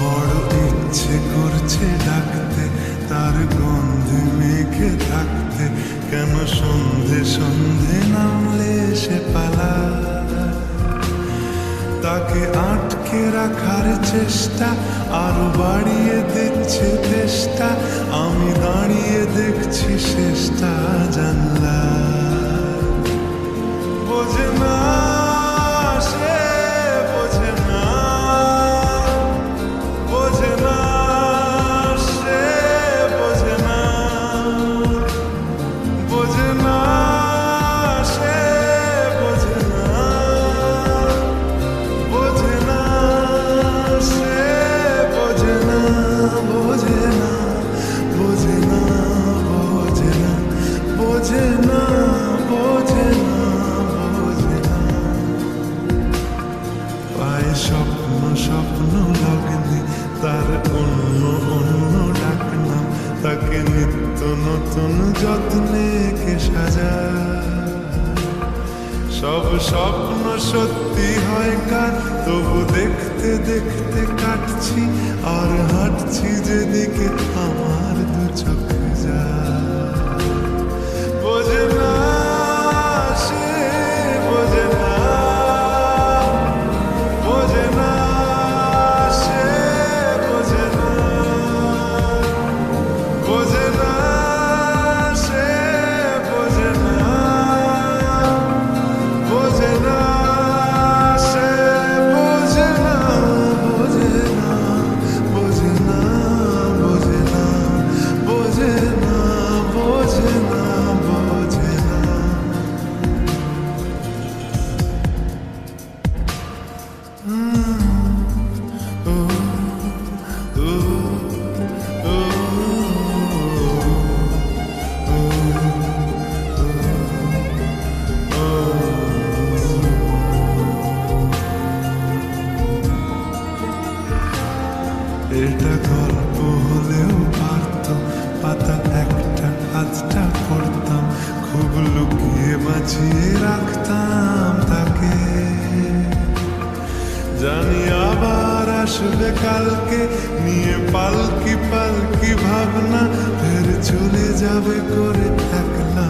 বড় ইচ্ছে করছে ডাকতে, তার গন্ধে মেঘে থাকতে, কেন সন্ধে সন্ধে নামলে সে পালায়। তাকে আটকে রাখার চেষ্টা আরো বাড়িয়ে দিচ্ছে তেষ্টা, আমি দাঁড়িয়ে দেখছি শেষটা জানলা। বোঝে না সে, বোঝে না, বোঝে না সে, বোঝে না, বোঝে না সে, বোঝে না, বোঝে না সে, বোঝে না, বোঝে না, বোঝে না, বোঝে না, বোঝে না, বোঝে না, বোঝে না। পায়ে স্বপ্ন স্বপ্ন লগ্নে তার অন্য অন্য ডাকনাম, তাকে নিত্য নতুন যত্নে কে সাজায়। সব স্বপ্ন সত্যি হয় কার, তবু দেখতে দেখতে কাটছি আর হাঁটছি যেদিকে আমার দু চোখ যায়। বোঝে না সে, বোঝে না, বোঝে না সে, বোঝে না, বোঝে না সে, বোঝে না, বোঝে না সে, বোঝে না, বোঝে না, বোঝে না, বোঝে না, বোঝে না, বোঝে না, বোঝে না। এটা গল্প হলেও পারত, পাতা একটা কাজটা করতাম, খুব লুকিয়ে বাঁচিয়ে রাখতাম তাকে। জানি আবার আসবে কালকে, নিয়ে পালকি পালকি ভাবনা, ফের চলে যাবে করে একলা।